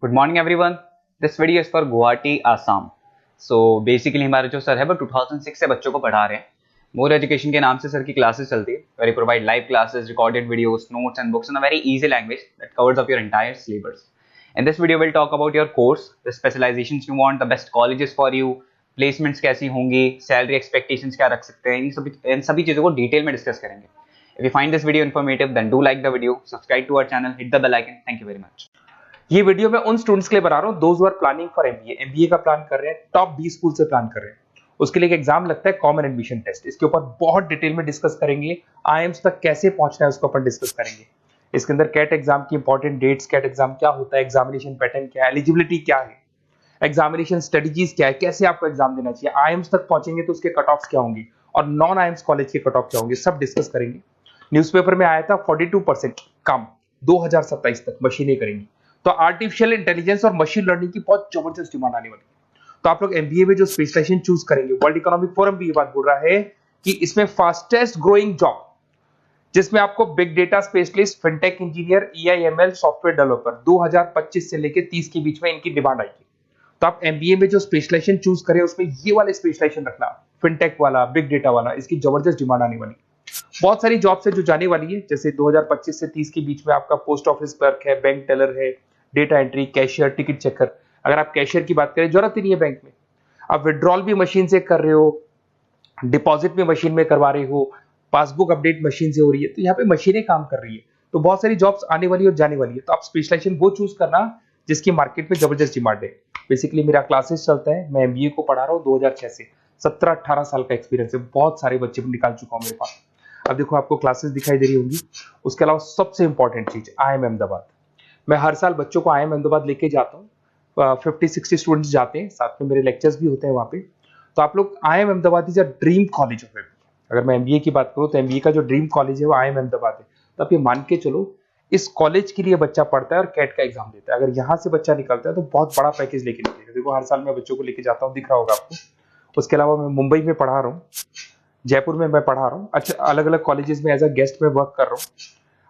Good morning everyone. This video is for Guwahati Assam. So basically हमारे जो sir है वो 2006 से बच्चों को पढ़ा रहे हैं। मोर एजुकेशन के नाम से सर की क्लासेस चलती है, where you provide live classes, recorded videos, notes and books in a very easy language that covers up your entire syllabus. In this video we'll talk about your course, the specializations you want, the best colleges for you, placements कैसी होंगी, salary expectations क्या रख सकते हैं, इन सभी चीजों को detail में डिस्कस करेंगे। If you find this video informative then do like the video, subscribe to our channel, hit the bell icon. Thank you very much. ये वीडियो मैं उन स्टूडेंट्स के लिए बना रहा हूँ those who are planning for MBA का plan कर रहे हैं, टॉप 20 स्कूल से प्लान कर रहे हैं। उसके लिए एक एग्जाम लगता है कॉमन एडमिशन टेस्ट। इसके ऊपर बहुत डिटेल में डिस्कस करेंगे। आईएम्स तक कैसे पहुंचना है उसको अपन डिस्कस करेंगे। इसके अंदर कैट एग्जाम की इंपॉर्टेंट डेट्स, कैट एग्जाम क्या होता है, एग्जामिनेशन पैटर्न क्या है, एलिजिबिलिटी क्या है, एग्जामिनेशन स्ट्रेटजीज क्या है, कैसे आपको एग्जाम देना चाहिए, आईएम्स तक पहुंचेंगे तो उसके कट ऑफ्स क्या होंगे और नॉन आईएम्स कॉलेज के कट ऑफ क्या होंगे, सब डिस्कस करेंगे। न्यूज़पेपर में आया था 42% कम 2027 तक मशीनें करेंगी। तो आर्टिफिशियल इंटेलिजेंस और मशीन लर्निंग की बहुत जबरदस्त डिमांड आने वाली है। तो आप लोग एमबीए में जो स्पेशलाइजेशन चूज करेंगे, वर्ल्ड इकोनॉमिक फोरम भी ये बात बोल रहा है कि इसमें फास्टेस्ट ग्रोइंग जॉब जिसमें आपको big data specialist, fintech engineer, AIML software developer 2025 से लेकर 30 के बीच में इनकी डिमांड आएगी। तो आप एमबीए में जो स्पेशलाइजेशन चूज करें उसमें ये वाले स्पेशलाइजेशन रखना, फिनटेक वाला, बिग डेटा वाला, इसकी जबरदस्त डिमांड आने वाली। बहुत सारी जॉब्स है जो जाने वाली है, जैसे 2025 से 30 के बीच में आपका पोस्ट ऑफिस क्लर्क है, बैंक टेलर है, data entry, cashier, ticket checker. अगर आप कैशियर की बात करें, जरूरत ही नहीं है बैंक में, आप विड्रॉल भी मशीन से कर रहे हो, डिपॉजिट भी मशीन में करवा रहे हो, पासबुक अपडेट मशीन से हो रही है, तो यहाँ पे मशीनें काम कर रही है। तो बहुत सारी जॉब्स आने वाली और जाने वाली है। तो आप स्पेशलाइजेशन वो चूज करना जिसकी मार्केट में जबरदस्त डिमांड है। बेसिकली मेरा क्लासेस चलता है, मैं एमबीए को पढ़ा रहा हूँ 2006 से। 17-18 साल का एक्सपीरियंस है, बहुत सारे बच्चे निकाल चुका हूँ मेरे पास। अब देखो आपको क्लासेस दिखाई दे रही होंगी। उसके अलावा सबसे इंपॉर्टेंट चीज IIM अहमदाबाद। मैं हर साल बच्चों को IIM अहमदाबाद लेके जाता हूँ। 50-60 स्टूडेंट्स जाते हैं, साथ में मेरे लेक्चर्स भी होते हैं वहाँ पे। तो आप लोग IIM Ahmedabad is a dream college of MBA. अगर मैं एमबीए की बात करूँ तो एमबीए का जो ड्रीम कॉलेज है वो IIM अहमदाबाद है। तो आप ये मान के चलो, इस कॉलेज के लिए बच्चा पढ़ता है और कैट का एग्जाम देता है। अगर यहाँ से बच्चा निकलता है तो बहुत बड़ा पैकेज लेके निकलेगा। देखो हर साल मैं बच्चों को लेके जाता हूँ, दिख रहा होगा आपको। उसके अलावा मैं मुंबई में पढ़ा रहा हूँ, जयपुर में मैं पढ़ा रहा हूँ। अच्छा, अलग अलग कॉलेजेस में एज अ गेस्ट में वर्क कर रहा हूँ।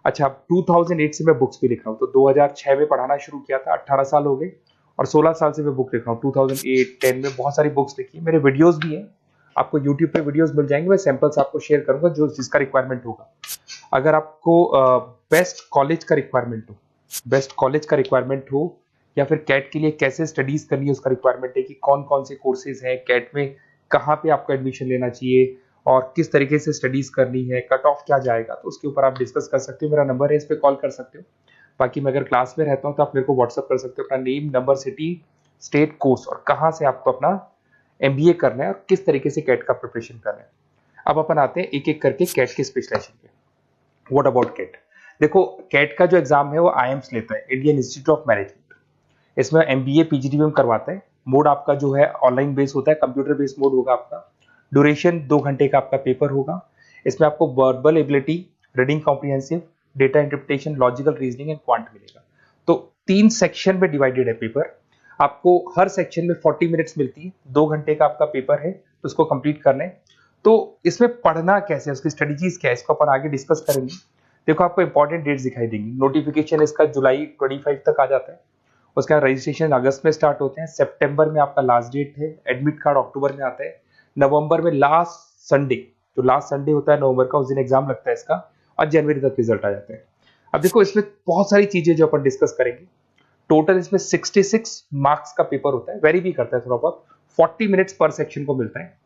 अच्छा, 2008 से मैं बुक्स भी लिख रहा हूँ। तो 2006 में पढ़ाना शुरू किया था, 18 साल हो गए, और 16 साल से मैं बुक लिख रहा हूँ। 2008-10 में बहुत सारी बुक्स लिखी, मेरे वीडियोस भी हैं, आपको यूट्यूब पे वीडियोस मिल जाएंगे। मैं सैंपल्स आपको शेयर करूंगा जो जिसका रिक्वायरमेंट होगा। अगर आपको बेस्ट कॉलेज का रिक्वायरमेंट हो या फिर कैट के लिए कैसे स्टडीज करनी है उसका रिक्वायरमेंट है कि कौन कौन से कोर्सेज हैं कैट में, कहाँ पे आपको एडमिशन लेना चाहिए और किस तरीके से स्टडीज करनी है, कट ऑफ क्या जाएगा, तो उसके ऊपर आप डिस्कस कर सकते हो। मेरा नंबर है, इस पर कॉल कर सकते हो। बाकी मैं अगर क्लास में रहता हूँ तो आप मेरे को व्हाट्सअप कर सकते हो, अपना name, number, city, state, course और कहाँ से आपको अपना एमबीए करना है और किस तरीके से कैट का प्रिपरेशन करना है। अब अपन आते हैं एक एक करके कैट के स्पेशलाइजेशन पे। What about CAT? देखो कैट का जो एग्जाम है वो आईएम्स लेता है, इंडियन इंस्टीट्यूट ऑफ मैनेजमेंट। इसमें एमबीए पीजीडीएम करवाता है। मोड आपका जो है ऑनलाइन बेस होता है, कंप्यूटर बेस्ड मोड होगा आपका। ड्यूरेशन 2 घंटे का आपका पेपर होगा। इसमें आपको verbal ability, reading comprehensive, data interpretation, logical reasoning and quant मिलेगा। तो 3 सेक्शन में डिवाइडेड है पेपर। आपको हर सेक्शन में 40 मिनट्स मिलती है। 2 घंटे का आपका पेपर है, तो उसको कंप्लीट करना है। तो इसमें पढ़ना कैसे है, उसकी स्ट्रेटजीज क्या है, इसको अपन आगे डिस्कस करेंगे। देखो आपको इंपॉर्टेंट डेट्स दिखाई देंगी। नोटिफिकेशन इसका जुलाई 25 तक आ जाता है। उसका रजिस्ट्रेशन अगस्त में स्टार्ट होते हैं, सितंबर में आपका लास्ट डेट है, एडमिट कार्ड अक्टूबर में आता है, नवंबर में लास्ट संडे, जो लास्ट संडे होता है नवंबर का, उस दिन एग्जाम लगता है इसका, और जनवरी तक रिजल्ट आ जाता है। अब देखो इसमें बहुत सारी चीजें जो अपन डिस्कस करेंगे। टोटल इसमें 66 मार्क्स का पेपर होता है, वेरी भी करता है थोड़ा बहुत। 40 मिनट्स पर सेक्शन को मिलता है।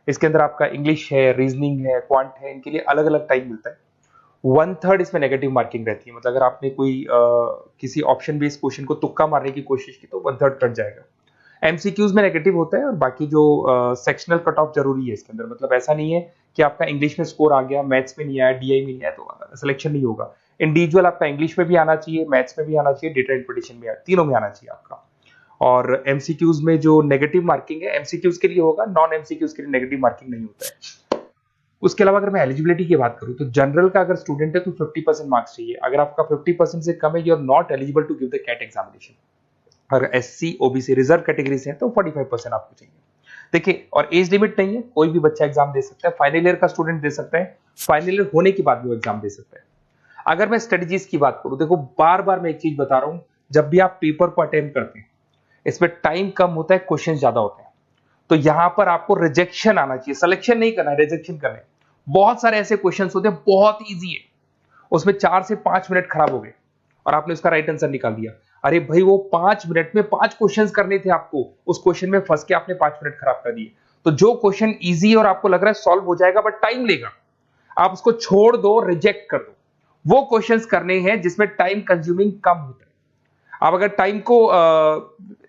इसके अंदर आपका इंग्लिश है, रीजनिंग है, क्वांट है, इनके लिए अलग अलग टाइम मिलता है। 1/3 इसमें नेगेटिव मार्किंग रहती है, मतलब अगर आपने कोई किसी ऑप्शन बेस्ड क्वेश्चन को तुक्का मारने की कोशिश की तो 1/3 कट जाएगा। एमसीक्यूज में नेगेटिव होता है, और बाकी जो सेक्शनल कट ऑफ जरूरी है इसके अंदर। मतलब ऐसा नहीं है कि आपका इंग्लिश में स्कोर आ गया, मैथ्स में नहीं आया, डीआई में नहीं आया तो सिलेक्शन नहीं होगा। इंडिविजुअल आपका इंग्लिश में भी आना चाहिए, मैथ्स में भी आना चाहिए, डेटा इंटरप्रिटेशन में, तीनों में आना चाहिए आपका। और एमसीक्यूज में जो नेगेटिव मार्किंग है एमसीक्यूज के लिए होगा, नॉन एमसीक्यूज के लिए नेगेटिव मार्किंग नहीं होता है। उसके अलावा अगर मैं एलिजिबिलिटी की बात करूं तो जनरल का अगर स्टूडेंट है तो 50% मार्क्स चाहिए। अगर आपका 50% से कम है, you are not eligible to give the CAT examination. अगर एससी, ओबीसी, रिजर्व कैटेगरी से है तो 45% आपको चाहिए। देखिए, और एज लिमिट नहीं है, कोई भी बच्चा एग्जाम दे सकता है। फाइनल ईयर का स्टूडेंट दे सकता है, फाइनल ईयर होने के बाद भी वो एग्जाम दे सकता है। अगर मैं स्ट्रेटजीज की बात करूं, देखो बार बार मैं एक चीज बता रहा हूं जब भी आप पेपर को अटेम्प्ट करते हैं, इसमें टाइम कम होता है, क्वेश्चन ज्यादा होते हैं, तो यहां पर आपको रिजेक्शन आना चाहिए, सिलेक्शन नहीं करना है, रिजेक्शन करना है। बहुत सारे ऐसे क्वेश्चंस होते हैं बहुत इजी है, उसमें 4 से 5 मिनट खराब हो गए और आपने उसका राइट आंसर निकाल दिया। अरे भाई वो 5 मिनट में 5 क्वेश्चंस करने थे आपको, उस क्वेश्चन में फंस के आपने 5 मिनट खराब कर दिए। तो जो क्वेश्चन इजी और आपको लग रहा है सॉल्व हो जाएगा बट टाइम लेगा, आप उसको छोड़ दो, रिजेक्ट कर दो। वो क्वेश्चंस करने हैं जिसमें टाइम कंज्यूमिंग कम होता है। आप अगर टाइम को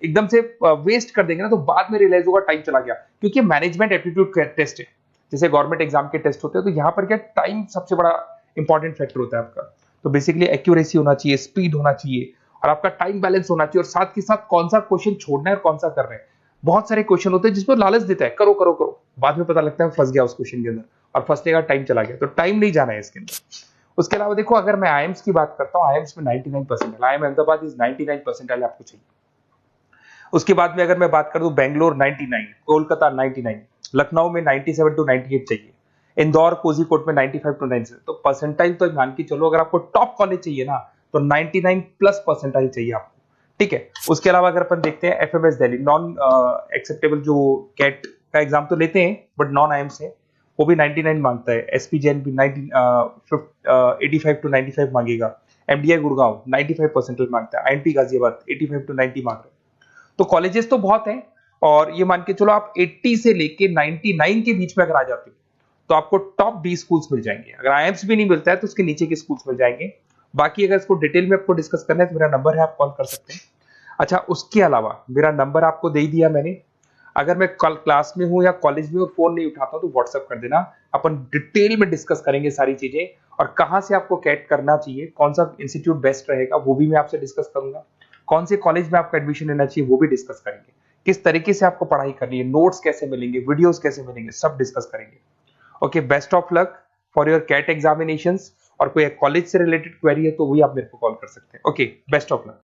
एकदम से वेस्ट कर देंगे ना, तो बाद में रियलाइज होगा टाइम चला गया, क्योंकि मैनेजमेंट एप्टीट्यूड टेस्ट है, जैसे गवर्नमेंट एग्जाम के टेस्ट होते हैं, तो यहाँ पर क्या टाइम सबसे बड़ा इंपॉर्टेंट फैक्टर होता है आपका। तो बेसिकली एक्यूरेसी होना चाहिए, स्पीड होना चाहिए और आपका टाइम बैलेंस होना चाहिए, और साथ के साथ कौन सा क्वेश्चन छोड़ना है और कौन सा करना है। बहुत सारे क्वेश्चन होते हैं जिसमें लालच देता है, करो करो करो, बाद में पता लगता है फंस गया उस क्वेश्चन के अंदर, और फंसने का टाइम चला गया। तो टाइम नहीं जाना है इसके अंदर। उसके अलावा देखो, अगर मैं आईएम्स की बात करता हूँ, आईएम्स में 99% आईएम अहमदाबाद इज 99% आपको चाहिए। उसके बाद में अगर मैं बात कर दूं, बेंगलोर 99, कोलकाता 99, लखनऊ में 97 to 98 चाहिए, इंदौर कोझीकोड में 95 to 97। तो परसेंटाइल तो मान के चलो, अगर आपको टॉप कॉलेज चाहिए ना, तो 99 प्लस परसेंटाइल चाहिए आपको, ठीक है। उसके अलावा अगर अपन देखते हैं एफएमएस दिल्ली, नॉन एक्सेप्टेबल जो कैट का एग्जाम तो लेते हैं बट नॉन आईएम्स है, वो भी 99 मांगता है। एसपी जैन भी 85 to 95 मांगेगा। एमडीआई गुड़गांव 95% मांगता है। आईएनपी गाजियाबाद 85 to 90 मांग रहे हैं। तो कॉलेजेस तो बहुत हैं, और ये मान के चलो आप 80 से लेके 99 के बीच में अगर आ जाते हो तो आपको टॉप 20 स्कूल्स मिल जाएंगे। अगर आईएम्स भी नहीं मिलता है तो उसके नीचे के स्कूल्स मिल जाएंगे। बाकी अगर इसको डिटेल में आपको डिस्कस करना है तो मेरा नंबर है, आप कॉल कर सकते हैं। अच्छा, उसके अलावा मेरा नंबर आपको दे दिया मैंने, अगर मैं कल क्लास में हूं या कॉलेज में फोन नहीं उठाता हूं तो व्हाट्सएप कर देना, अपन डिटेल में डिस्कस करेंगे सारी चीजें, और कहां से आपको कैट करना चाहिए, कौन सा इंस्टीट्यूट बेस्ट रहेगा वो भी मैं आपसे डिस्कस करूंगा, कौन से कॉलेज में आपका एडमिशन लेना चाहिए वो भी डिस्कस करेंगे, किस तरीके से आपको पढ़ाई करनी है, नोट्स कैसे मिलेंगे, वीडियोस कैसे मिलेंगे, सब डिस्कस करेंगे। Okay, best of luck for your CAT examinations. और कोई कॉलेज से रिलेटेड क्वेरी है तो वही आप मेरे को कॉल कर सकते हैं। Okay, best of luck.